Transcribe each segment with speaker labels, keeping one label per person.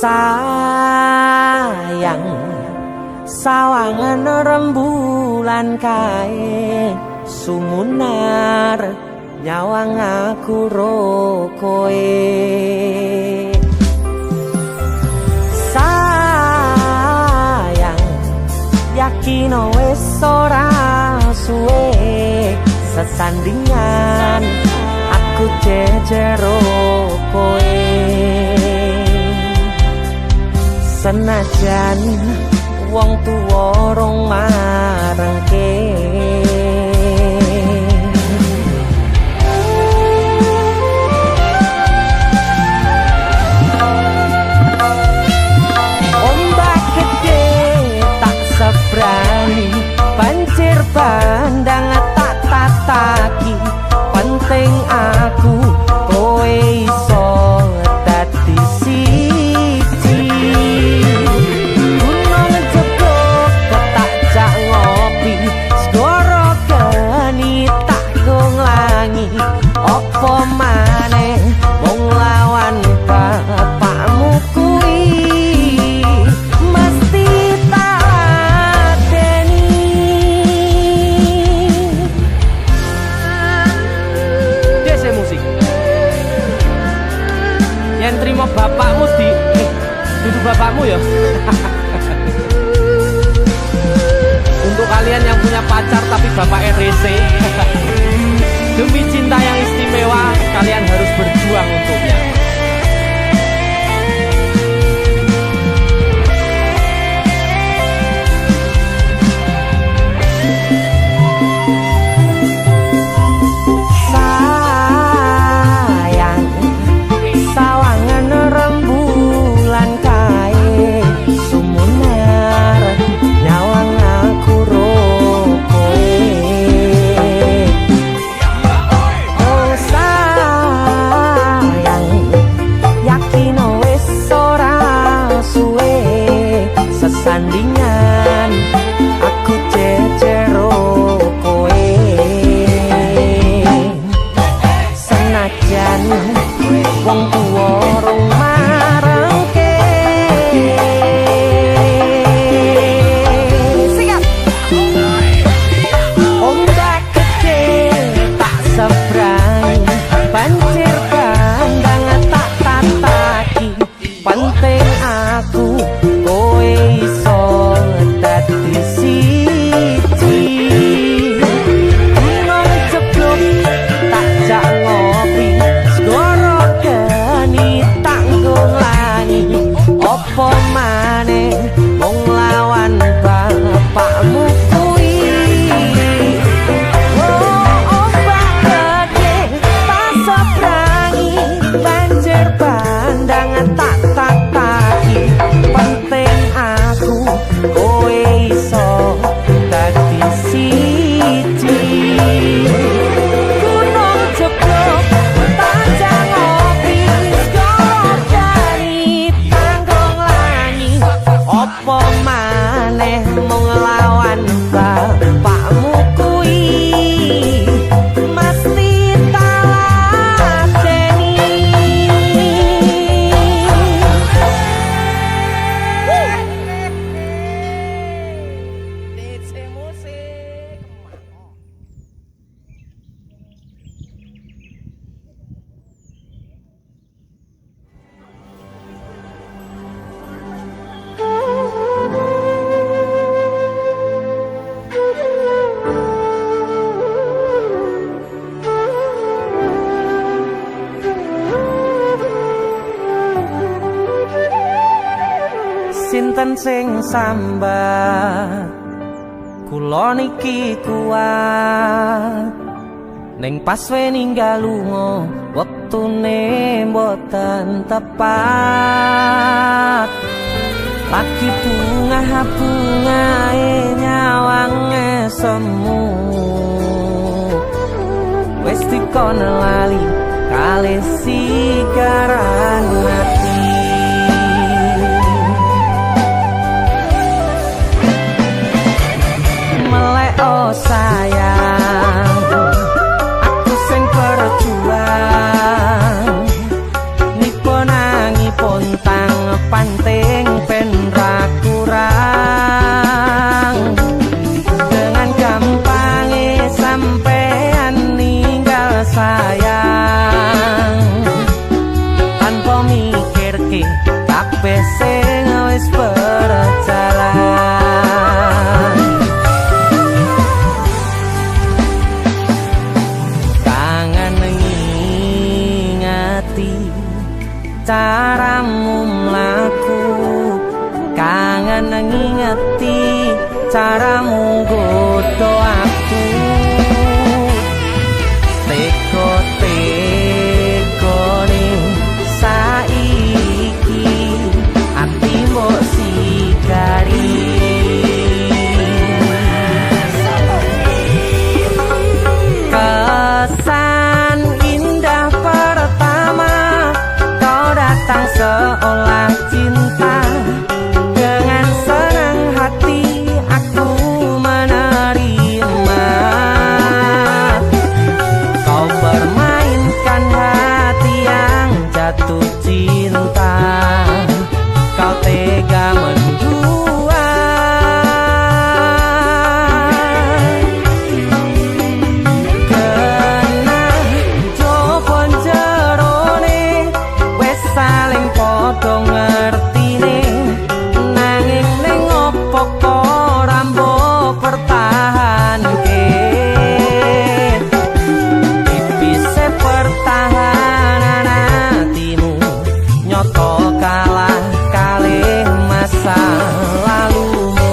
Speaker 1: Sayang sawangan rembulan kae sumunar nyawang aku rokoe. Sayang yakin wis ora suwe sesandingan aku jejero koe. Senajan wong tuwa rong marengke ombak gede tak sebrani banjir bandang tak tataki penting aku kowe iso dadi siji. Gunung jebok tak jak ngopi segoro geni tak gonglangi opo maneh wong lawan bapakmu kuwi mesti tak deni. Dese musik yang terima bapakmu di duduk bapakmu ya. Untuk kalian yang punya pacar tapi bapak RC demi cinta yang istimewa kalian harus berjuang untuknya. Sayang sawangan rembulan kae sumunar nyawang aku rokoe. Oh sayang yakin wis ora suwe sesandingan aku jejero koe. Senajan wong tuwa rong marengke sikap ombak gede tak sebrang banjir bandang tak tataki penting aku kowe iso dadi siji. Gunung jeblok tak jak ngopi segoro geni tak gonglangi opo maneh wong lawan bapakmu kuwi. Oh ombak gede tak sebrangi banjir bandang tak tataki penting aku kowe iso dadi siji. Gunung jeblok tak jak ngopi segoro geni tak gonglangi opo maneh mung lawan bapakmu kuwi mesti tak ladeni. DC musik. Sinten sing sambat kula niki kuat ning pas we ninggal lunga wektune mboten tepat. Lagi bunga-bungae nyawange semu wis dikon lali kalih sigaran mati. Melek oh sayang aku sing berjuang nipo nangi pontang pan
Speaker 2: ngerti caramu mlaku, kangen ngingeti caramu godho aku. Teko-teko ning saiki ati mbok sikari. Kesan indah pertama kau datang seolah cinta, dengan senang hati aku menerima. Kau permainkan hati yang jatuh cinta, kau tega mendua. Kena jopon jerone wes saling podo ngertine, nanging ning opo kok rambo pertahanke. Tipise pertahanan hatimu nyoto kalah kalih masa lalumu.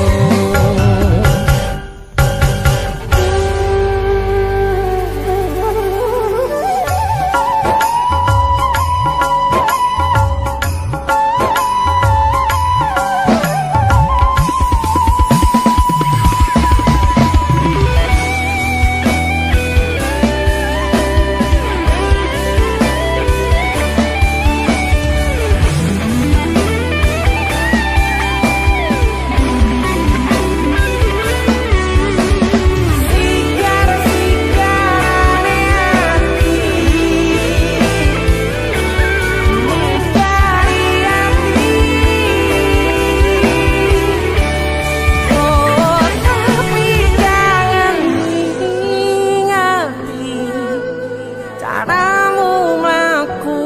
Speaker 2: Caramu mlaku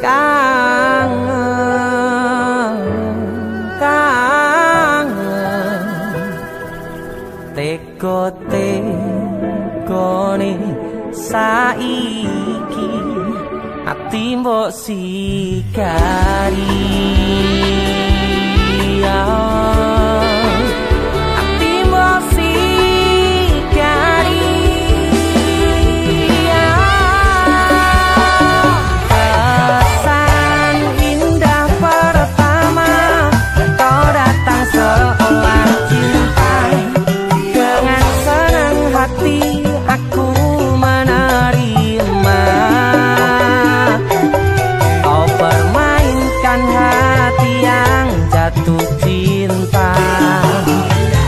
Speaker 2: kangen, kangen. Teko-tekone saiki ati mbok sikari. Ati mbok sikari. Kesan indah pertama kau datang seolah cinta, dengan senang hati aku menerima. Kau permainkan hati yang jatuh cinta,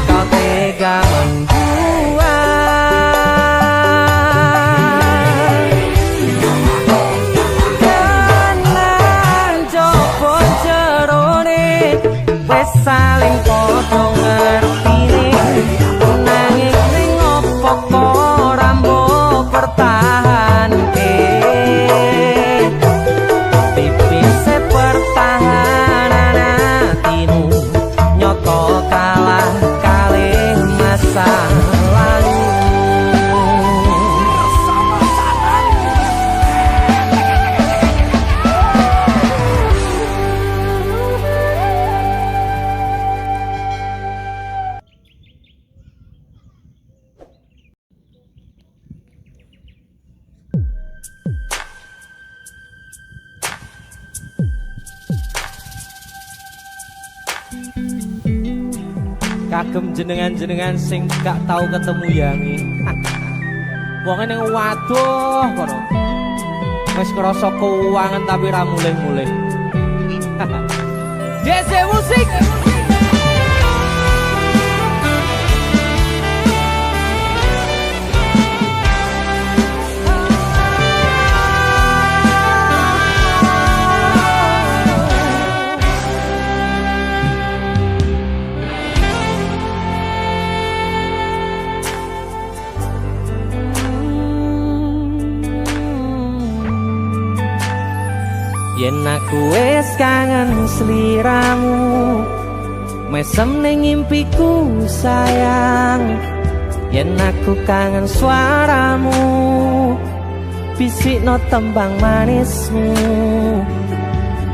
Speaker 2: kau tega membuat. Kenan jopo jerone wes saling podo ngertine, nanging ning opo kok rambo pertahanke. Tipise pertahanan hatimu nyoto kalah kalih masa lalu. Kagem jenengan-jenengan sing gak tau ketemu yangi. Wong ning waduh kono. Wis krasa keuangan tapi ra mulih-mulih. DC musik. Yen aku wis kangen sliramu, mesem ning impiku sayang. Yen aku kangen suaramu, bisikno tembang manismu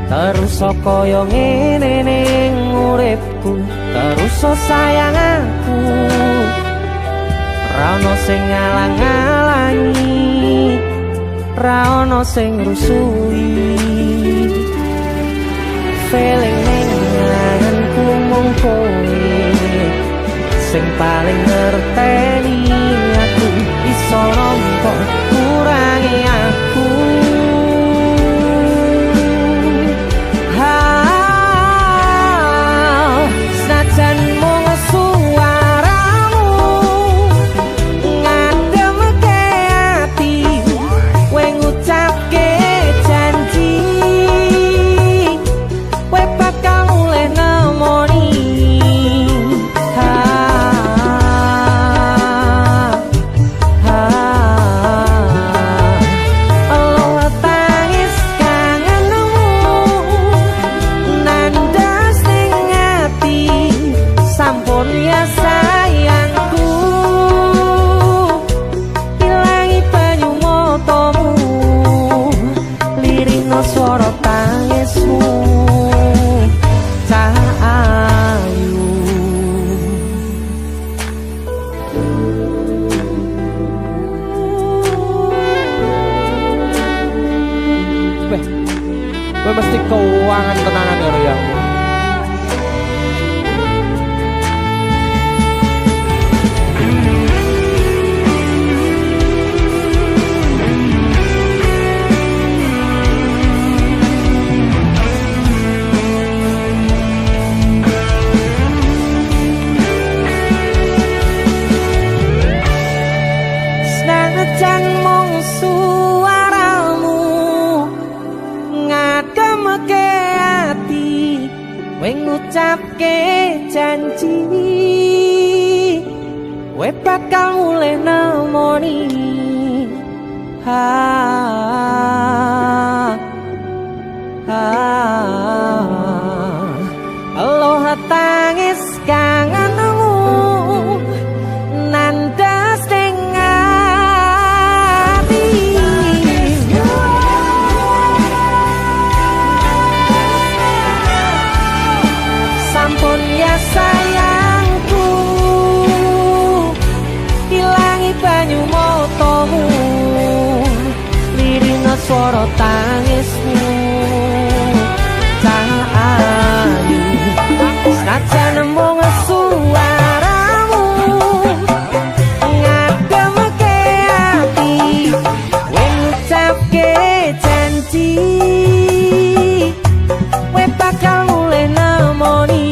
Speaker 2: terus kaya ngene ning uripku terus sayang aku ra ono sing ngalang-alangi ra ono sing rusui feeling ning anganku mung kowe sing paling ngerteni aku iso nampa kurangi aku senajan mung suaramu ngademke ati kowe ngucapke janji kowe bakal mulih nemoni swara tangismu cahayu kowe mesti keuangan tenanan karo ya ngucapke janji kowe bakal mulih nemoni aloha tangis kangenmu nandas ning ati sampun ya sayangku ilangi banyu motomu lirina swara tangismu cahayu senajan mung suaramu ngademke ati kowe ngucapke janji kowe bakal mulih nemoni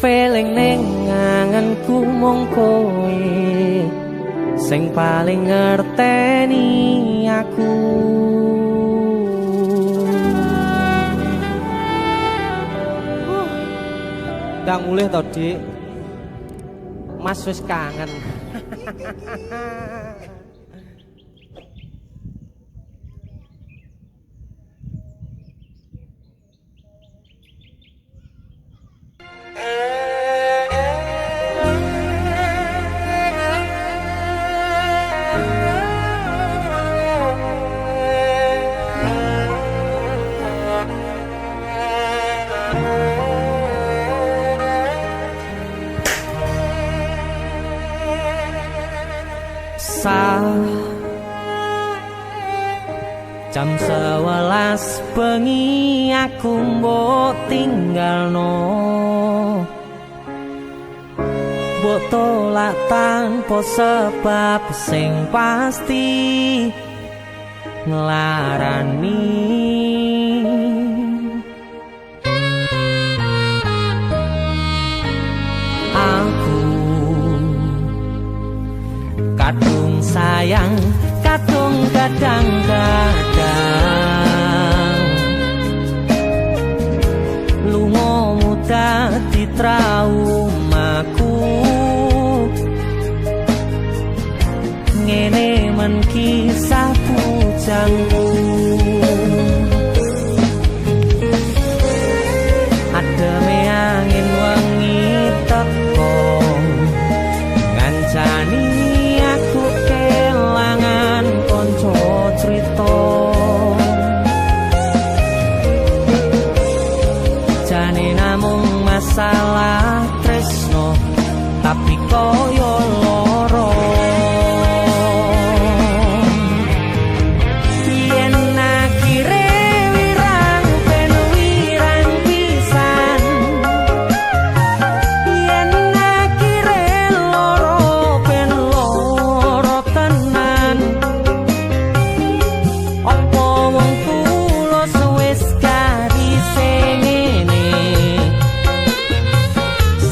Speaker 2: feeling ning anganku mung kowe sing paling ngerteni aku ndang mulih to Dik Mas wis kangen jam 11 bengi aku mbok tinggalno mbok tolak tanpa sebab sing pasti nglarani aku kadung sayang kadung kadang-kadang lungamu dadi traumaku ngene men kisah bujangku ademe angin wengi teko ngancani aku kelangan konco crita jane namung masalah tresno tapi koyo loro yen akhire wirang ben wirang pisan yen akhire loro ben loro tenan opo wong tulus wis karise ngene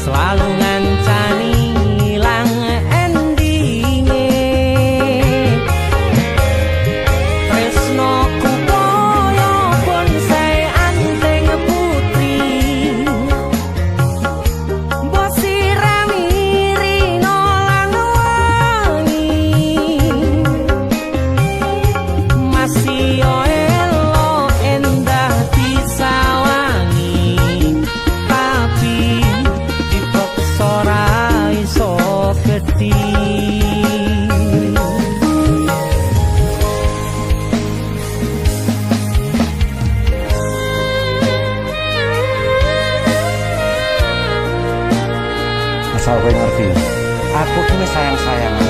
Speaker 2: selalu ngancani ilang endinge tresnoku koyo bonsai anteng putri mbok sirami rino lan wangi masih yo elo endah disawangi tapi dipaksa ora iso gedhi
Speaker 3: asal kowe ngerti aku kini sayang-sayangan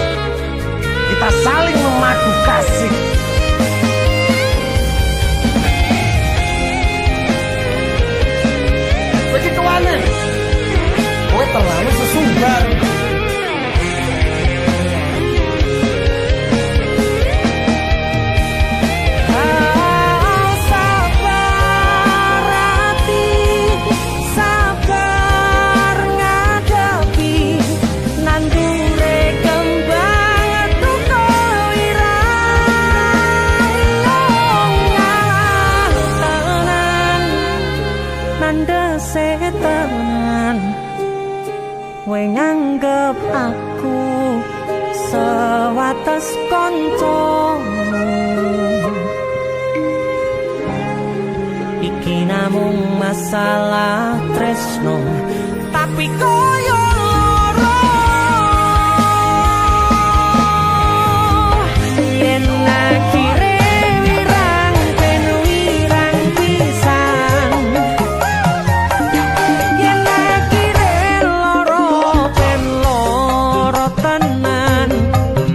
Speaker 3: kita saling memadu kasih begitu aneh kowe terlalu sesumbar
Speaker 2: sabar hati sabar ngadepi nandure kembang tuko irang tenan nandese tenan kowe nganggep aku sewates kancamu iki namung masalah tresno tapi koyo loro yen akhire wirang ben wirang pisan yen akhire loro ben loro tenan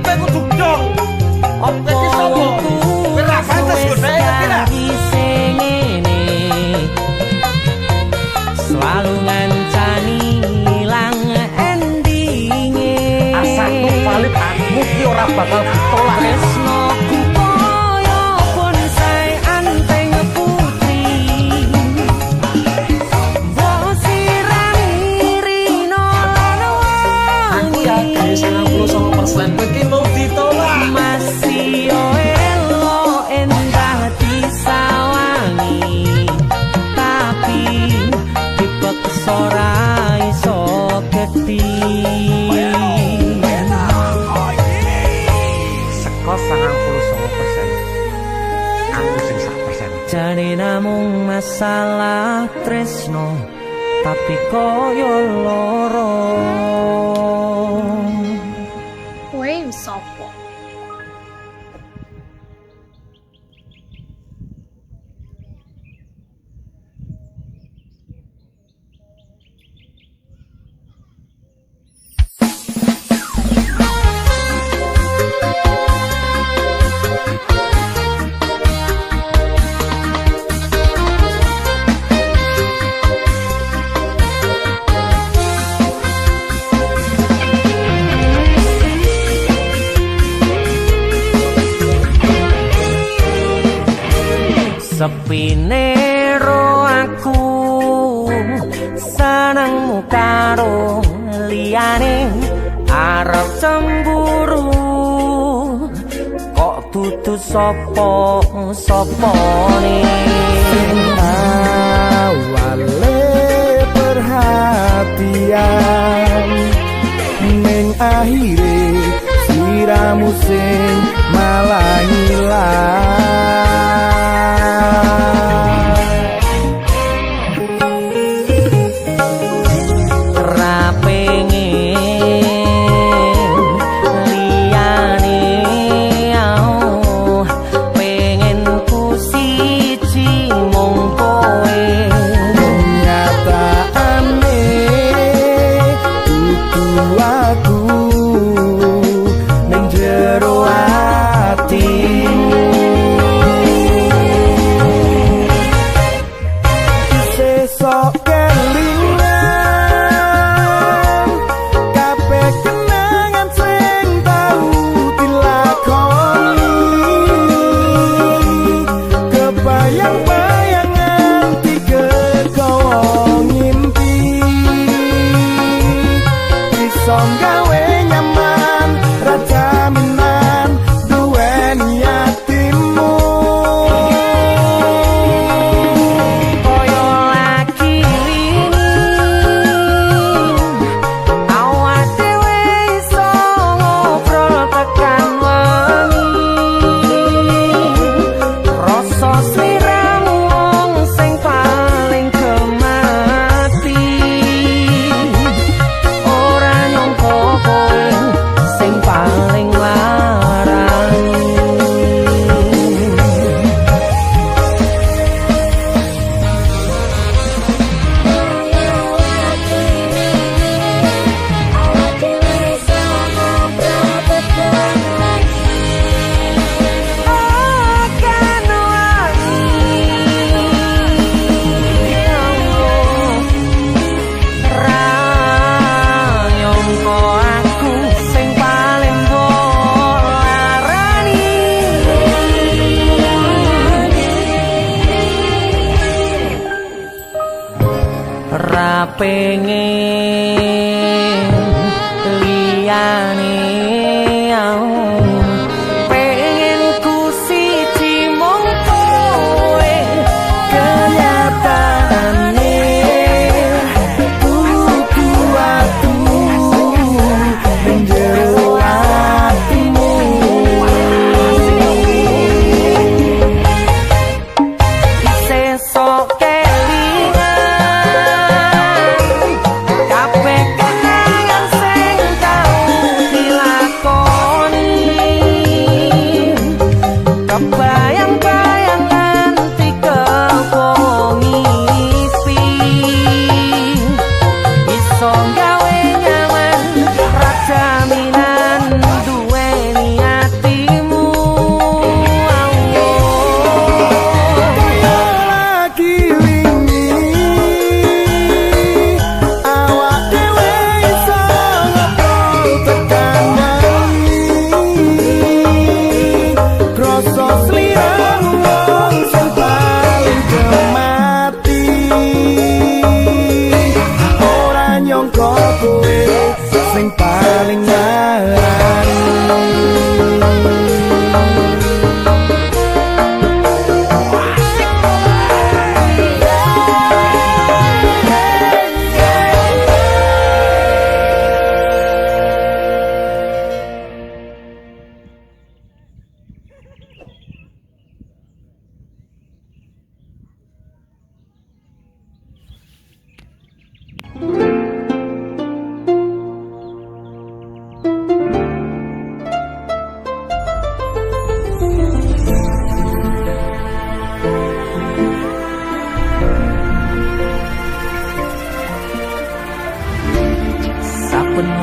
Speaker 3: kowe kudu dong
Speaker 2: opo wongku
Speaker 3: Ora pantes yo, Nek, kira.
Speaker 2: selalu ngancani ilang endinge
Speaker 3: asakku valid aku ki ora bakal ditolak
Speaker 2: tresnoku koyo bonsai anteng putri mbok sirami rino lan
Speaker 3: aku
Speaker 2: wangi
Speaker 3: yakin 99% kowe ki mau ditolak
Speaker 2: masih yo elo endah disawangi tapi dipaksa ora iso gedhi
Speaker 3: seko 99% aku sing 1%.
Speaker 2: jane namung masalah tresno tapi koyo loro
Speaker 4: Kowe sapa?
Speaker 2: sepine ro aku senengmu karo liyane arep cemburu dudu sapa-sapane
Speaker 5: awale perhatian ning akhire siramu sing malah
Speaker 2: pengen liyane pengen ku siji mung kowe kenyataane kudu atu menjero atimu sesok sing paling larang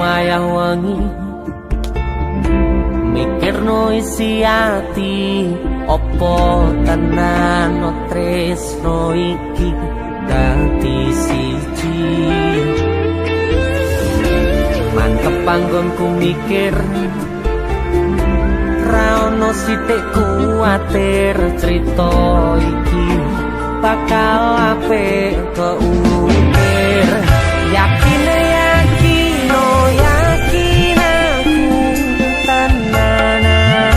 Speaker 2: wayah wengi mikirno isi ati opo tenan tresno iki dadi siji mantep panggonku mikir ra ono sithik kuwatir crita iki bakal apik keukir yakin yakin aku tenanan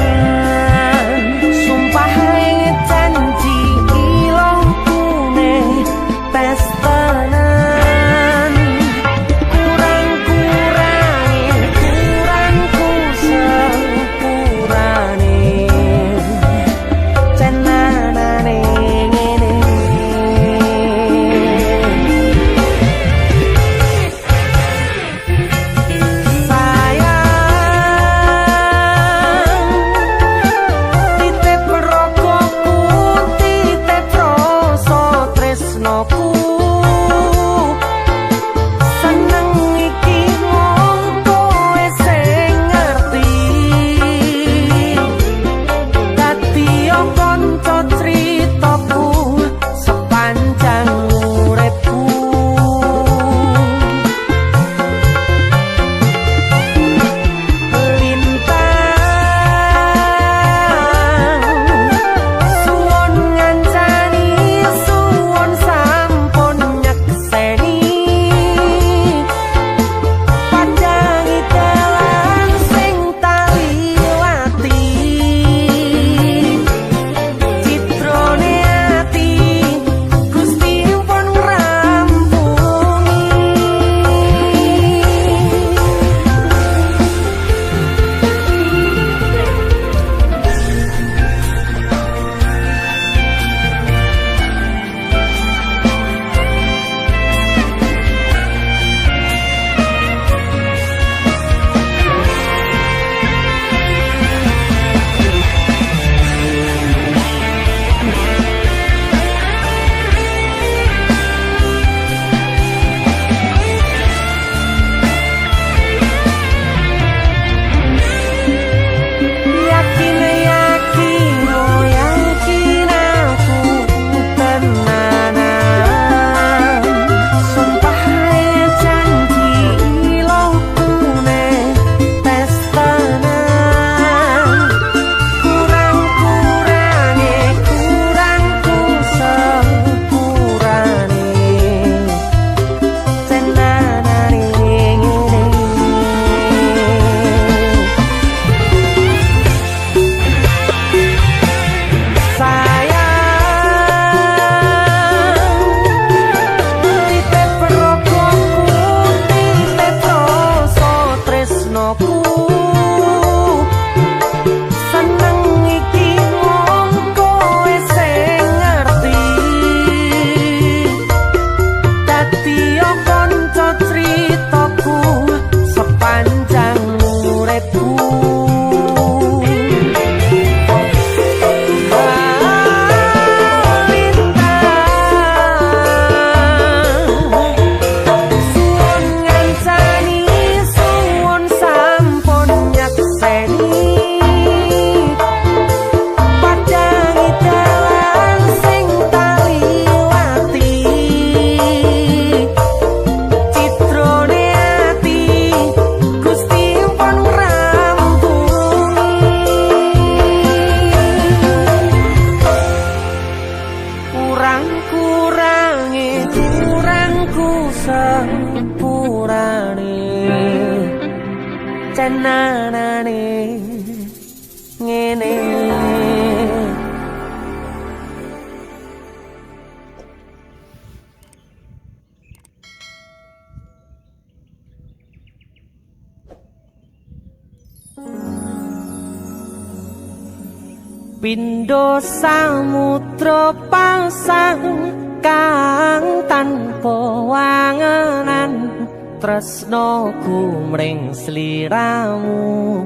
Speaker 2: Pindho samudra pasang kang tanpa wangenan tresnaku mring sliramu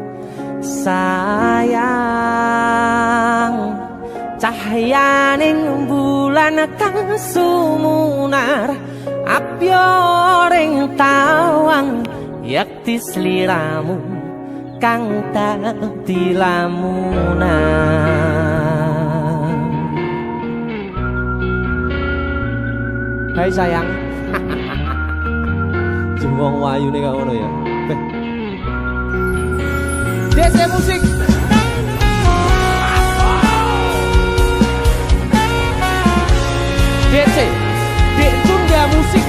Speaker 2: sayang cahyaning bulan kang sumunar apyoring tawang yakti sliramu kang dadi lamunan. Hai sayang. Jengwong wayune kok ngono ya. DC musik. DC. Dek Tunda musik.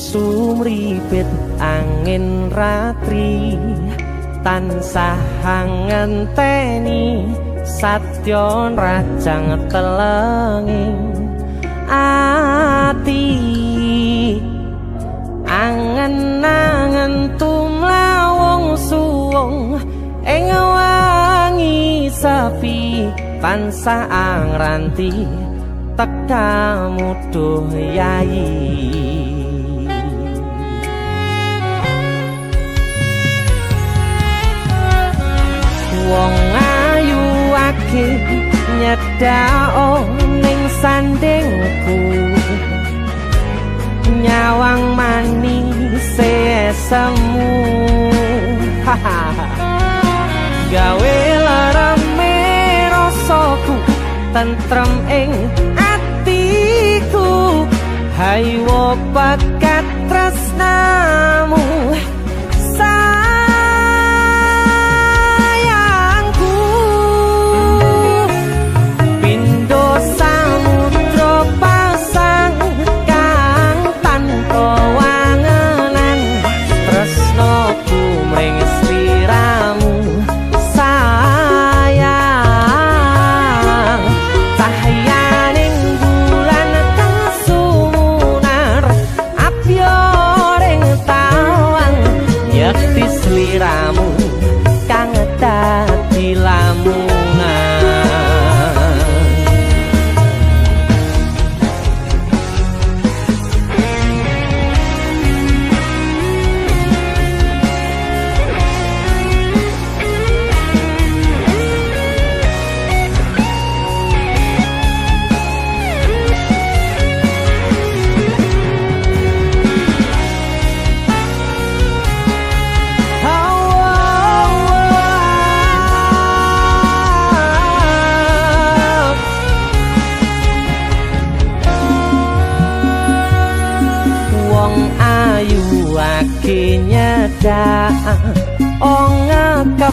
Speaker 2: Sumripit angin ratri tansah ngenteni satya rajang telenging ati angen-angen tumlawung suwung ing wangi sepi tansah angranti tekamu duh yayi. Wong ayu akeh nyedhak ning sandingku nyawang manis semu gawe larame rasaku tentrem ing atiku haywo bakat tresnamu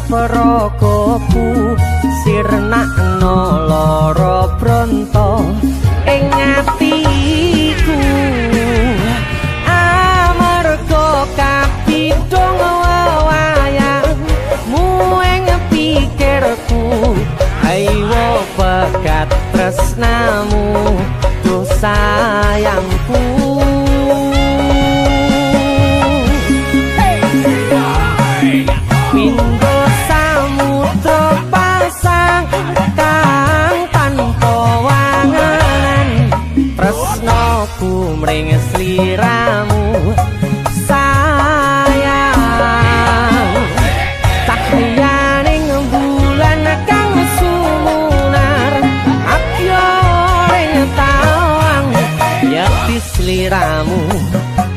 Speaker 2: Prokoku sirnakno lara bronto ing atiku amarga kapidhong wayangmu ing pikirku haywo bakat tresnamu duh sayangku mring sliramu sayang cahyaning bulan kang sumunar apyoring tawang yakti sliramu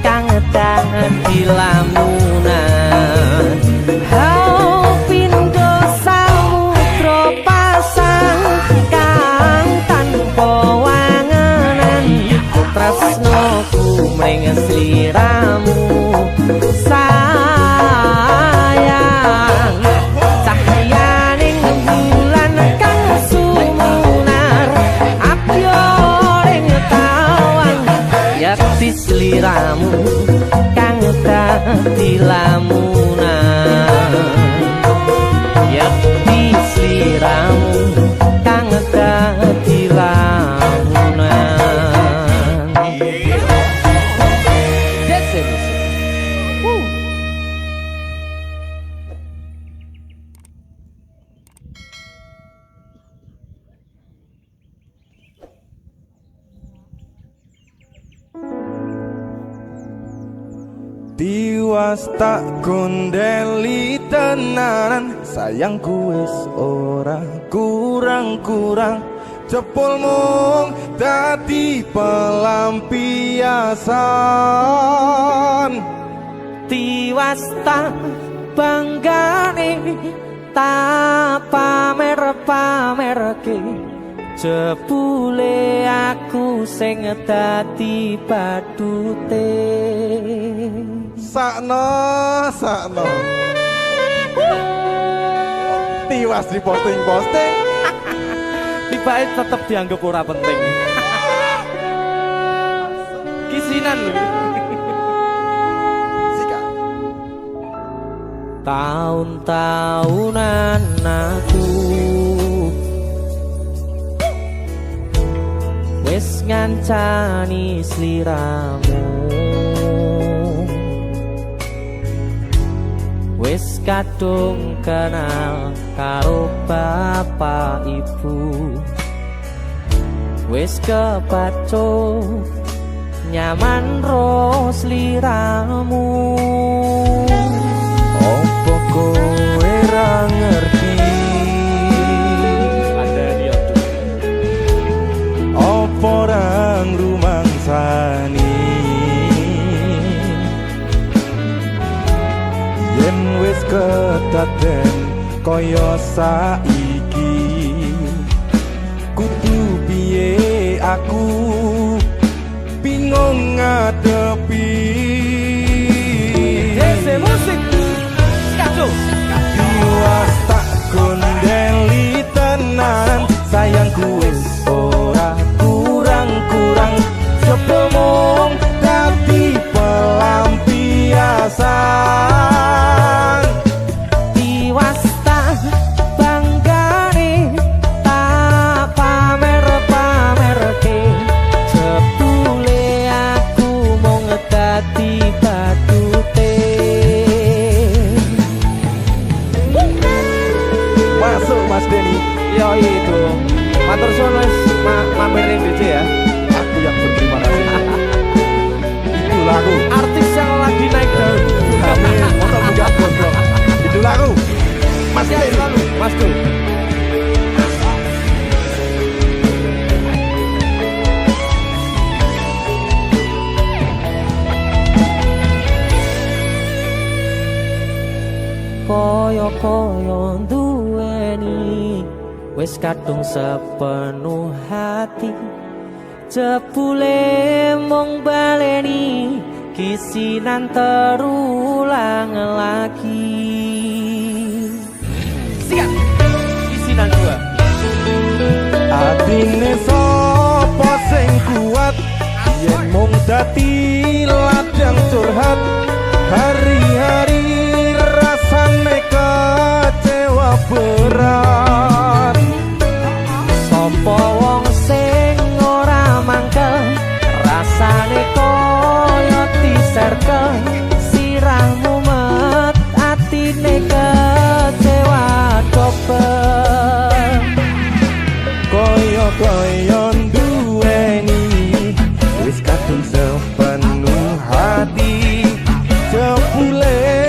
Speaker 2: kang dadi lamunan pindho samudra pasang kang tanpa tresnoku mring sliramu sayang cahyaning bulan kang sumunar apyoring tawang yakti sliramu kang dadi lamunan yakti sliramu kang
Speaker 5: Tiwas tak gondeli tenanan, sayangku wis ora kurang-kurang, jebul mung dadi pelampiasan.
Speaker 2: Tiwas tak banggane tak pamer-pamerke, jebule aku sing dadi badute.
Speaker 5: Sakno Tiwas di posting
Speaker 2: Tibake tetep dianggap ora penting. Kisinan lho. Tahun-tahunan aku wis ngancani sliramu, wis kadung kenal karo bapak ibu, wis kepacut nyaman ro sliramu.
Speaker 5: opo kowe ra ngerti, opo ra ngrumangsani yen wis kedaden kaya saiki. Kudu piye aku bingung ngadepi.
Speaker 2: Dese musik skaco.
Speaker 5: Tiwas tak gondeli tenan, sayangku wis ora kurang-kurang, coba mung dadi pelampiasan.
Speaker 2: Tiwas tak banggane tak pamer-pamerke, jebule aku mung dadi badute.
Speaker 5: Masuk Mas Denny.
Speaker 2: Yo itu matur suwun wis mampir ning DJ ya.
Speaker 5: Aku yang berterima kasih. Itu lagu.
Speaker 2: Artis yang lagi naik daun.
Speaker 5: Amin. Untuk enggak gondrong. Itu lagu. Mas Denny.
Speaker 2: Mas Du. Koyo-koyo duweni wis kadung sepenuh hati, jebule mung baleni kisinan terulang lagi. Siap kisinan dua.
Speaker 5: Atine sapa sing kuat yen mung dadi ladang curhat, hari-hari rasane kecewa berat.
Speaker 2: Sopo wong sing ora mangkel, rasane koyo diserkel, sirahmu met atine kecewa dobel.
Speaker 5: Koyo-koyo duweni wis kadung sepenuh hati, jebule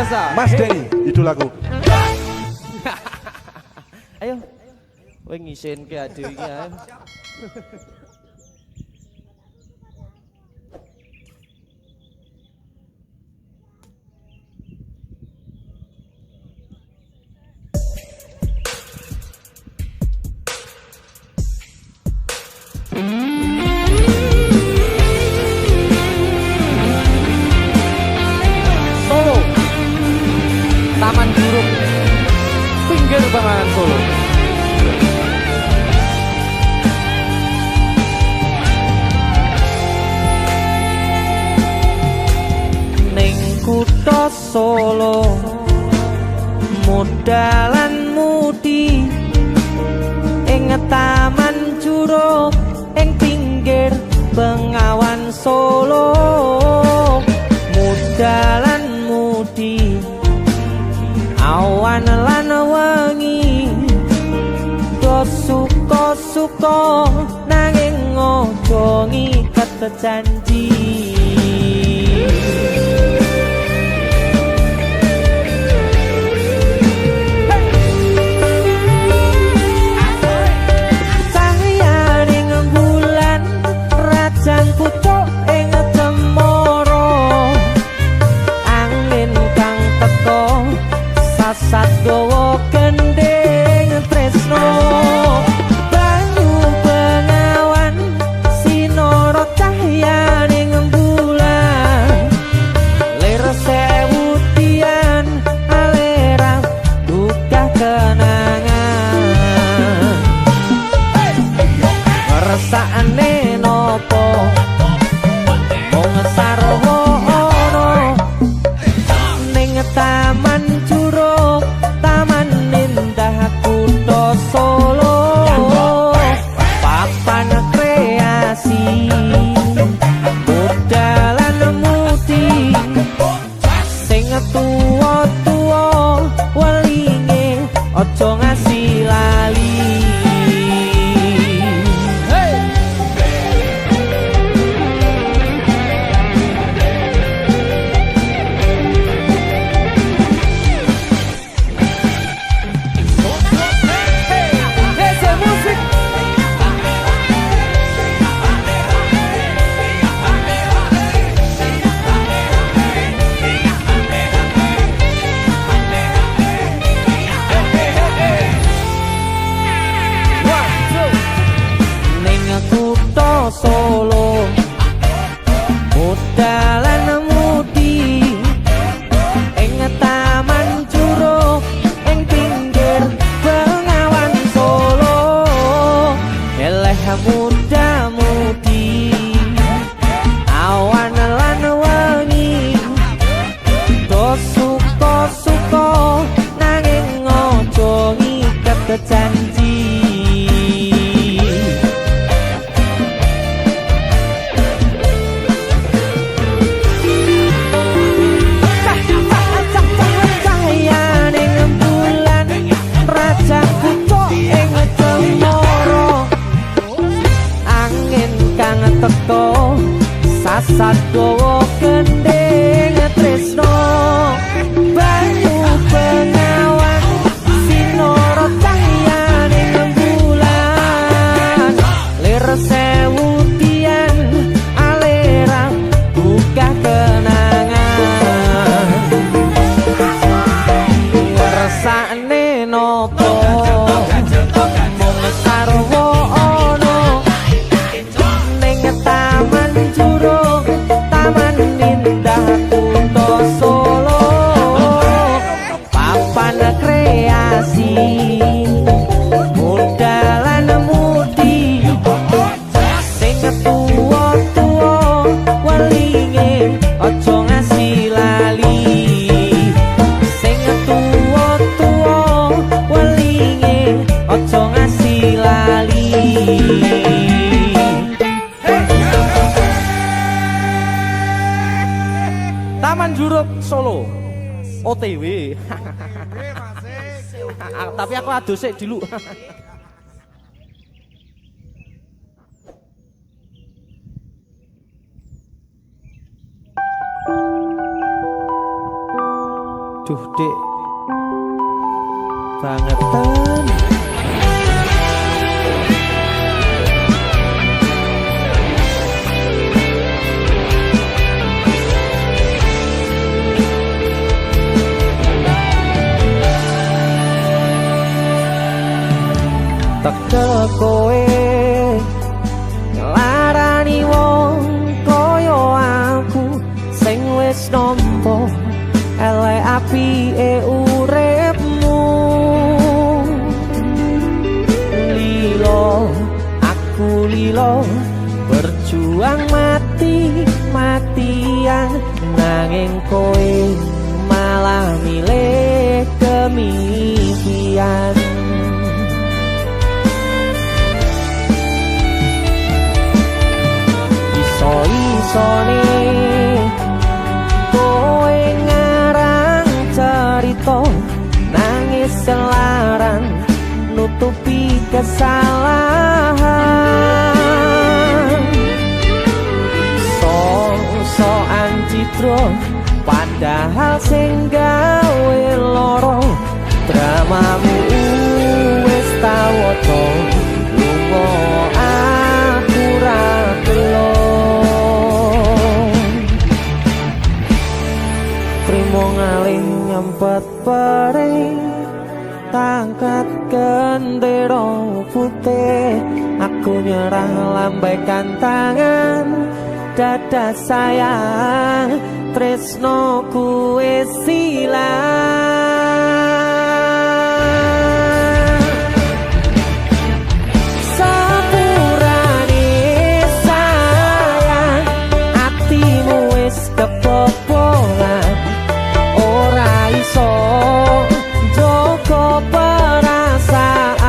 Speaker 1: biasa.
Speaker 5: Mas Denny, idolaku.
Speaker 2: Ayo. Kowe ngisin ke ade iki ayo.
Speaker 1: Solo. Taman Juruk. Pinggir banget Solo.
Speaker 2: Ning kutha Solo modalan mudi ing taman Juruk ing pinggir Bengawan Solo modalan mudi awan lan wengi do suka-suka nanging ojo ngiket janji. Rajan pucuk ing cemara angin kang teka sasat gawa gending tresno banyu bengawan sinara cahyaning bulan lir sewu tian alera duka kenangan rasane nopo mung sarwono ning taman Juruk taman indah kutha Solo papan kreasi modalan mudi sing tuwa-tuwa welinge aja ngasih lali. Solo modalan mudi ing taman Juruk ing pinggir Bengawan Solo eleh muda mudi awan lan wengi do suka-suka nanging ojo ngiket janji. Teko sasat gawa gending tresno banyu bengawan sinara cahyaning bulan lir sewu tian alera buka kenangan rasane nopo mung sarwono taman Juruk taman indah kutha Solo papan kreasi modalan mudi sing tuwa-tuwa welinge aja ngasih lali sing tuwa-tuwa welinge aja ngasih lali. Taman Juruk Solo OTW. Tapi aku adus sik dulu. Duh Dik, bangetan. Tekel kowe ngelarani wong koyo aku sing wis nampa elek apike uripmu. Lilo aku lilo berjuang mati-matian nanging kowe malah milih demikian. Iso-isone kowe ngarang cerita nangis selaran nutupi kesalahan. So-soan citro padahal sing gawe loro dramamu wis tau waca lunga aku ra gelo. Trimo ngalih nyempet perih tangkat gendera putih. Aku nyerah lambaikan tangan dada sayang tresnoku wis ilang. Sepurane sayang atimu wis kebobolan ora iso joko perasaan.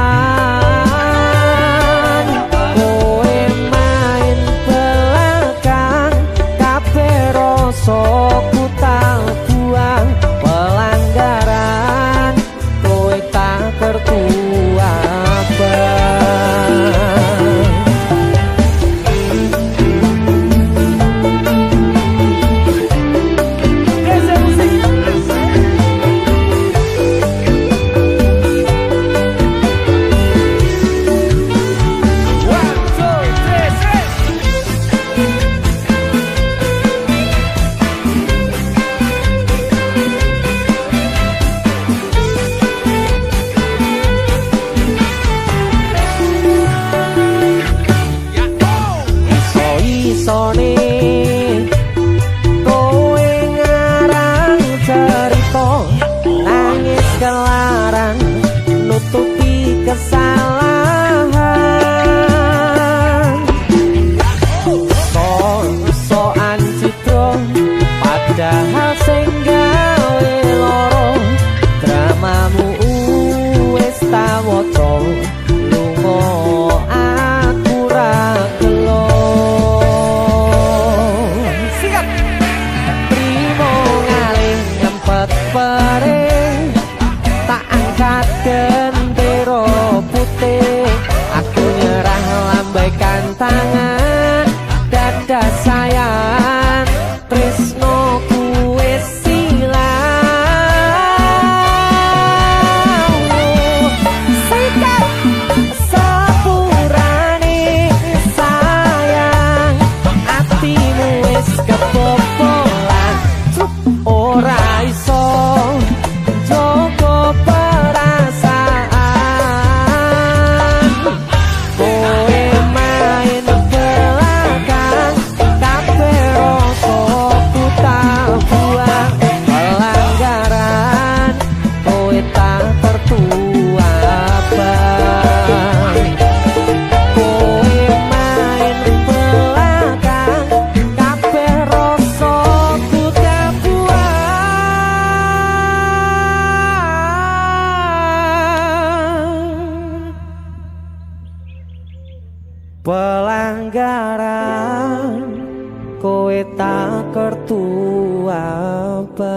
Speaker 2: Kowe main belakang kabeh rasa ku tak buang pelanggaran kowe tak kertu Iso-isone kowe ngarang cerita nangis kelaran nutupi kesalahan. So-soan citro padahal sing gawe loro dramamu wis tak waca lunga aku ra gelo. Perih tak angkat gendera putih. Aku nyerah lambaikan tangan dada sayang tresnoku wis ilang. Sikap sepurane sayang atimu wis kebobolan ora iso joko perasaan. Kowe main belakang kabeh rasa ku tak buang pelanggaran kowe tak tertua bang. Kowe main belakang kabeh rasa ku tak pelanggaran kowe tak kertu abang.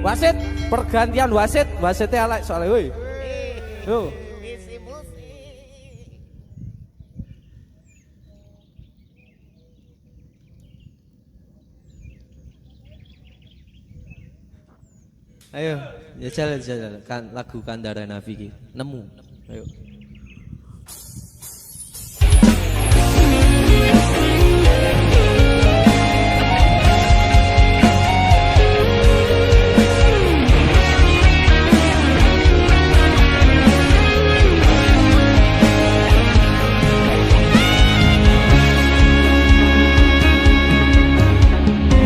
Speaker 2: Wasit, pergantian wasit, wasitnya elek soalnya woi. Yo. Ayo, jajal kan lagu Kandara Nafi ki. Nemu. Ayo.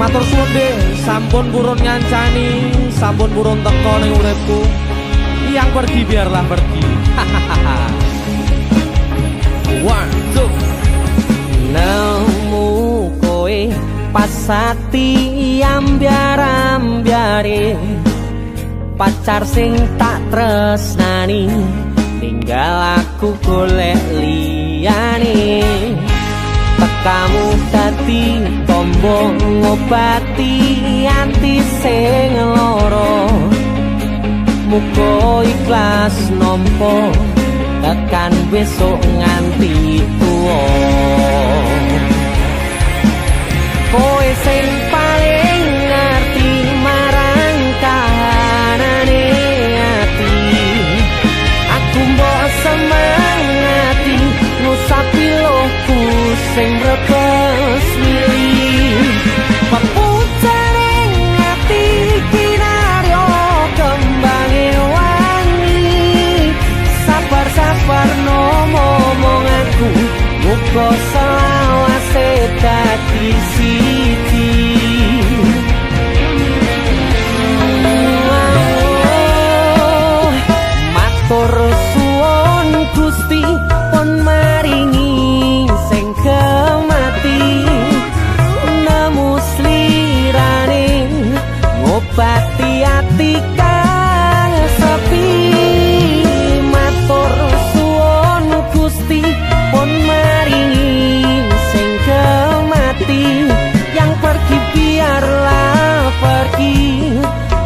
Speaker 1: Matur suwun deh, sampun purun ngancani, sampun purun teko ning uripku. Yang pergi biarlah pergi.
Speaker 2: One, two. Nemu kowe pasati ambyar-ambyare, pacar sing tak tresnani, tinggal aku golek liyane. Tekamu dadi tombo ngobati ati sing lara, muga ikhlas nampa tekan besok nganti tuwa. Kowe sing paling ngerti marang kahanane ati, aku mbok semangati ngusapi lohku sing brebes milih. Pepucaring ati kinaryo kembange wangi, sabar-sabar ngomong aku, muga selawase dadi siji. Matur suwun Gusti pun maringi sing kemati, nemu slirane ngobati ati kang sepi. Matur suwun Gusti pun maringi sing kemati, yang pergi biarlah pergi,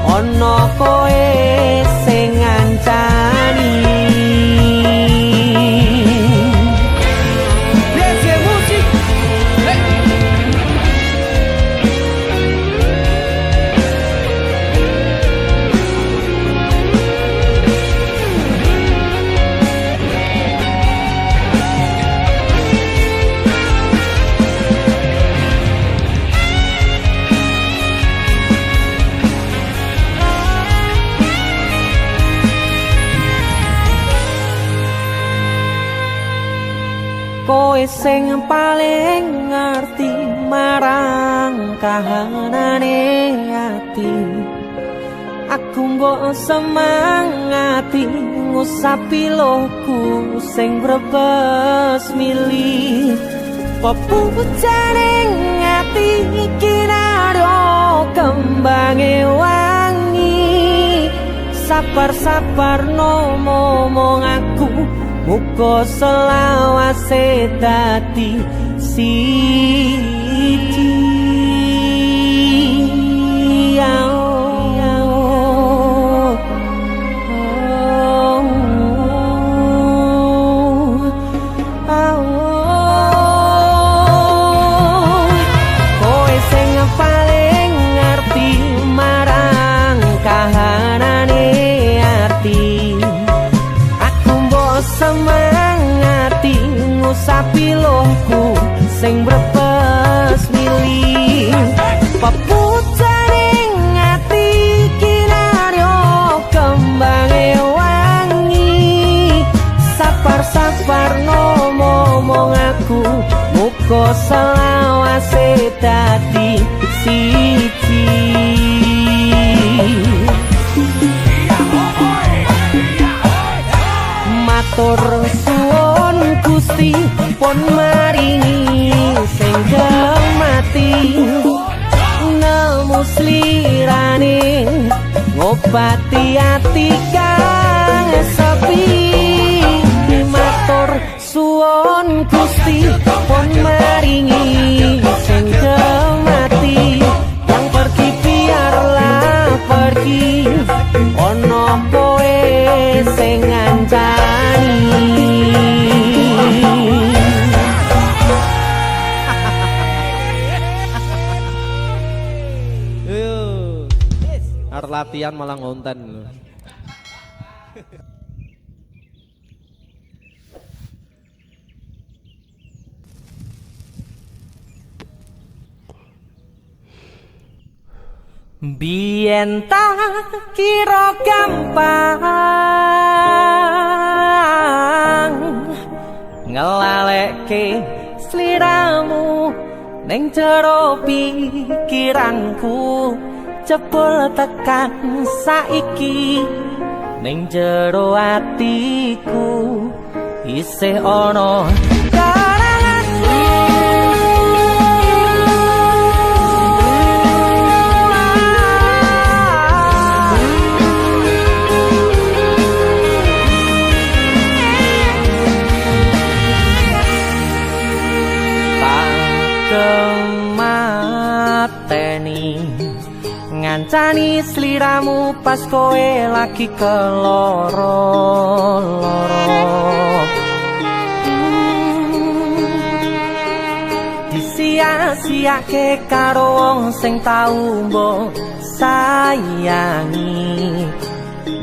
Speaker 2: ono koe sing ngancani. Kowe sing paling ngerti marang kahanane ati, aku mbok semangati ngusapi lohku sing brebes milih. Pepucaring ati kinaryo kembange wangi, sabar-sabar ngomong aku, muga selawase dadi siji. Kowe sing paling ngerti marang kahanane ati, aku mbok semangati ngusapi lohku sing brebes milih. Pepucaring ati kinaryo kembange wangi, sabar-sabar ngomong aku, muga selawase dadi siji. Matur suwun Gusti pun maringi sing kemati, nemu slirane ngobati ati kang sepi. Matur suwun Gusti pun maringi sing kemati, yang pergi biarlah pergi, ono kowe sing ngancani. Arep latihan malah ngonten. Biyen tak kira gampang ngelalekke sliramu ning jero pikiranku jebul tekan saiki ning jero atiku isih ana ngancani sliramu pas kowe lagi keloro-loro disia-siake karo wong sing tau mbok sayangi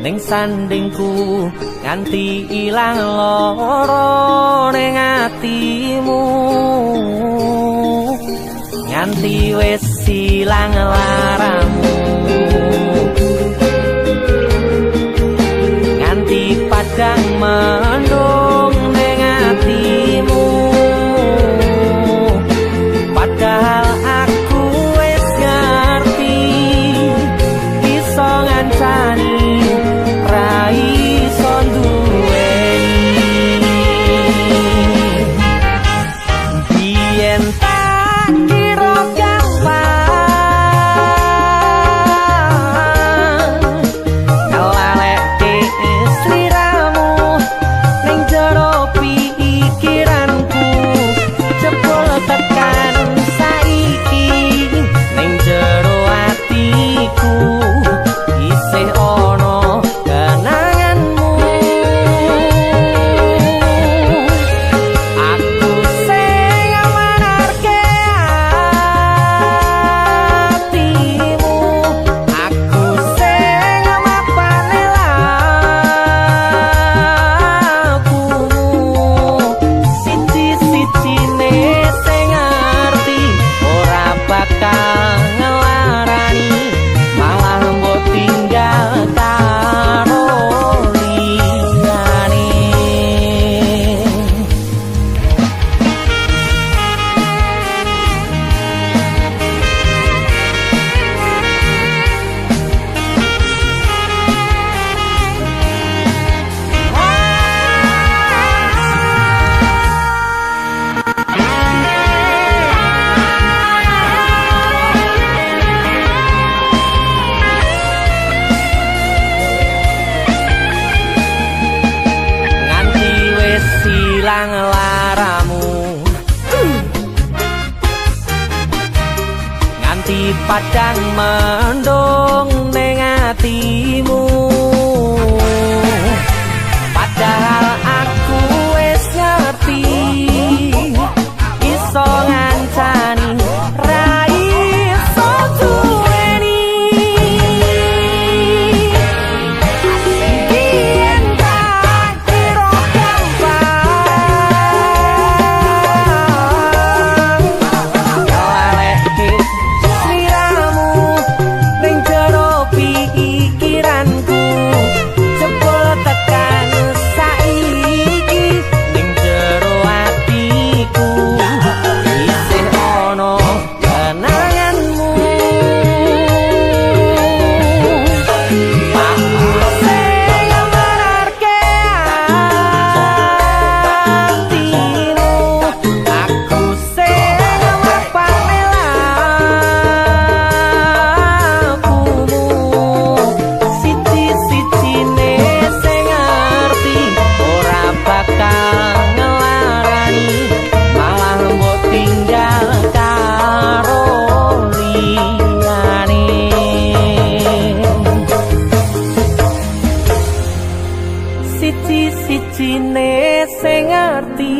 Speaker 2: ning sandingku nganti ilang loro ning atimu nganti wis silang laramu nganti padang mendung ning atimu padahal aku wis ngerti iso ngancani ra iso duweni biyen padang mendung ning atimu padahal aku wis ngerti iso ngancani ra iso duweni biyen tak kira gampang siji-sijine sing ngerti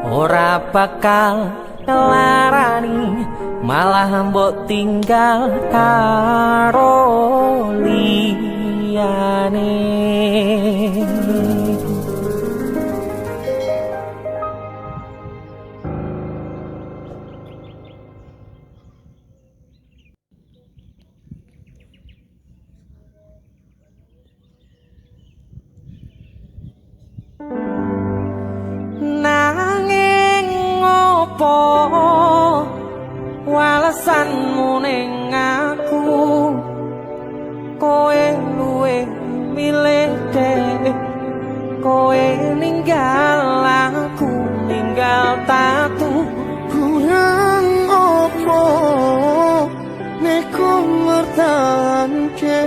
Speaker 2: ora bakal ngelarani malah mbok tinggal karo li liyane. Nanging ngopo walesanmu ning aku, kowe luwe milih dek, kowe ninggal aku ninggal tatu.
Speaker 5: Kurang opo nek ku mertahanke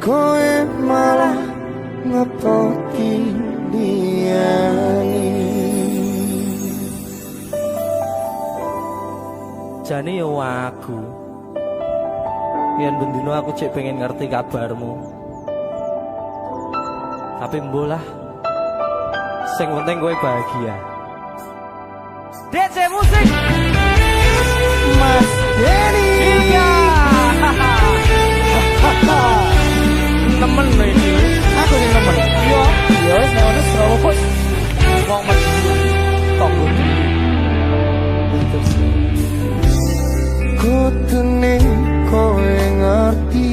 Speaker 5: kowe malah ngepoti liyane.
Speaker 2: Jane yo aku yen bendino aku cek pengen ngerti kabarmu, tapi mbolah sing penting kowe bahagia. DC musik
Speaker 5: Mas Denny
Speaker 2: Ilga. Temen lho iki.
Speaker 5: aku sing nemen.
Speaker 2: Yo,
Speaker 5: Ya wis nek ono Surabaya bos.
Speaker 2: wong mesti tonggo.
Speaker 5: Kutune kowe ngerti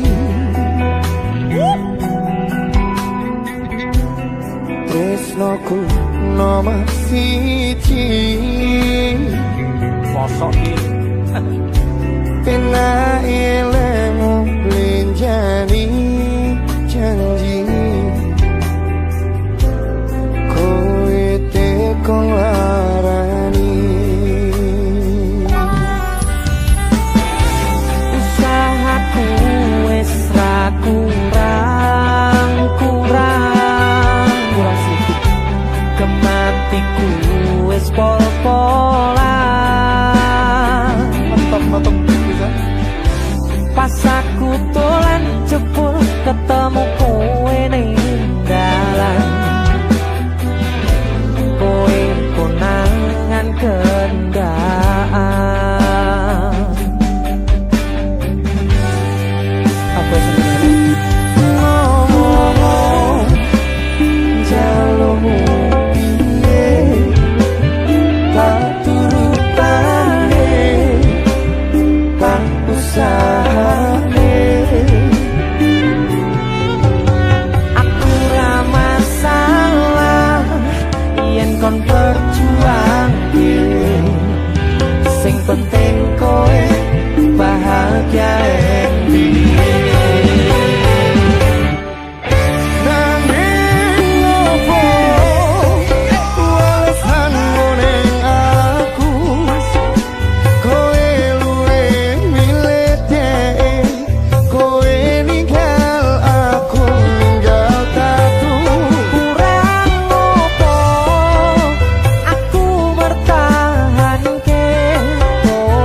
Speaker 5: tresnoku nomor siji.
Speaker 2: Mosok iki.
Speaker 5: Pena ilmu lenjani janji kowe tekon larani.
Speaker 2: Usahaku wis ra kurang sedikit, kematiku wis pol-polan.
Speaker 5: Mantap bisa.
Speaker 2: Pas aku dolan jebul ketemu kowe ning dalan, kowe konangan kendaan.
Speaker 5: Apa sebenarnya? Ngomong jalurmu piye tak turutane tak usahane.
Speaker 2: Aku ra masalah yen kon berjuang, sing penting kowe bahagia
Speaker 5: Nanging opo walesanmu ning aku, kowe luwe milih dek, kowe ninggal aku ninggal tatu.
Speaker 2: kurang opo aku mertahanke kowe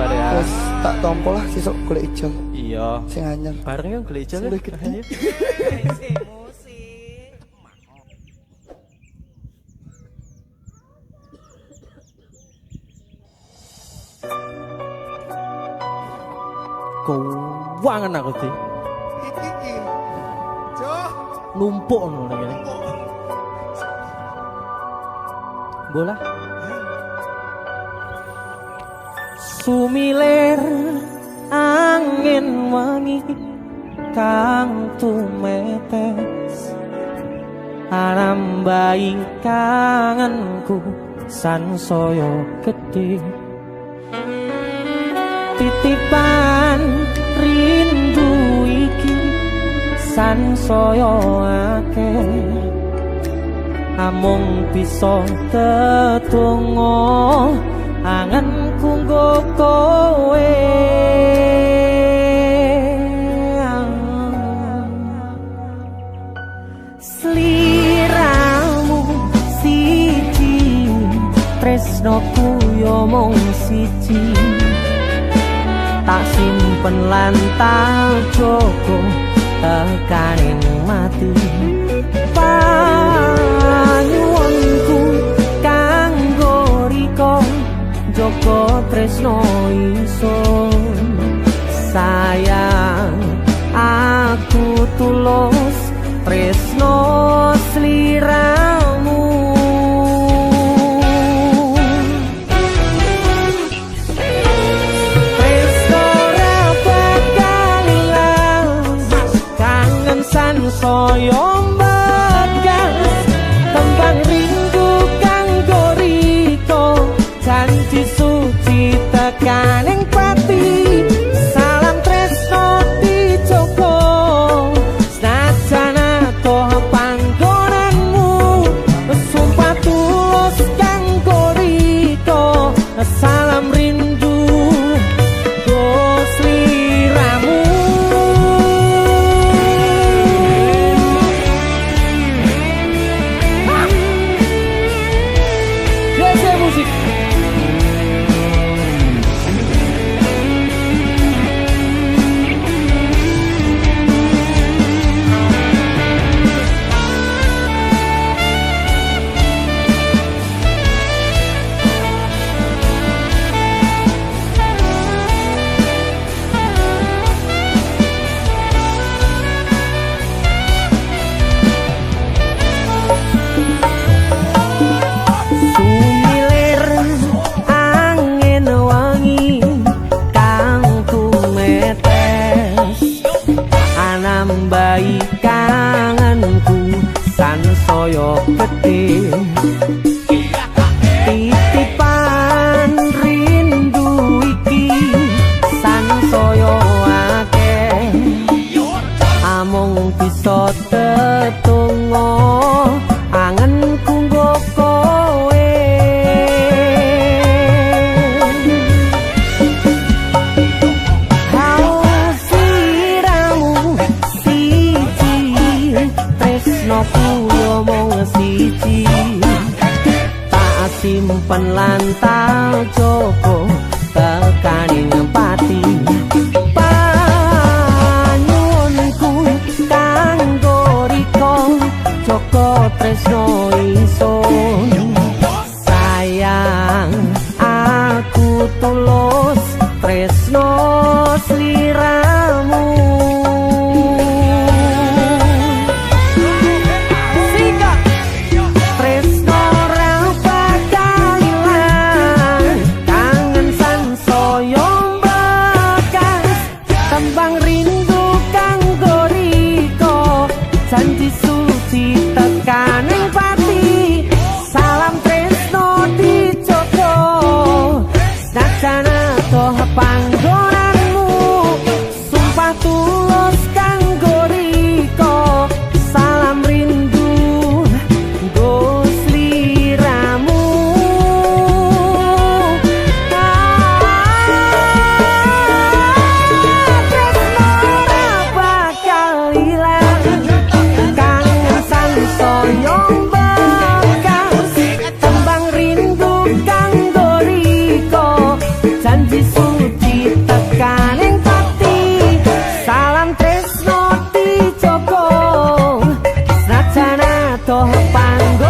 Speaker 1: sabar ya.
Speaker 3: Terus tak tompo lah sesuk golek ijol.
Speaker 1: Iya.
Speaker 3: Sing anyar.
Speaker 1: Bareng yang golek ijol. Ayo. Keuangan aku sih. Numpuk ngono ngene. Bola.
Speaker 2: Sumilir angin wangi kang tumetes arambai kangenku sansaya gedhe titipan rindu iki sansaya akeh amung bisa tetunggo anganku nggo kowe sliramu siji tresnoku yo mung siji tak simpen lan tak jogo tekaning mati panyuwunku kanggo riko joko tresno ingsun sayang aku tulus tresno sliramu tresno ra bakal ilang kangen sansaya mbegas tembang rindu kanggo riko janji suci tekaning pati salam tresno dijogo senajan atoh panggonanmu sumpah tulus kanggo riko salam rindu go sliramu musik sumilir angin wangi kang tumetes anambai kangenku sansaya gedhe titipan rindu iki sansaya akeh amung bisa tetunggo angenku nggo kowe hausiramu siji tresnoku yo mung siji tak simpen lan tak jogo tekaning pati panyuwunku kanggo riko joko tresno ingsun sayang aku tulus tresno sliramu sika tresno ra bakal ilang kangen sansaya mbekas tembang rindu kanggo riko janji suci tekaning pati salam tresno dijogo senajan atoh panggonanmu sumpah tulus kanggo riko salam rindu nggo sliramu tresno ra bakal ilang kangen sansaya butuh panggo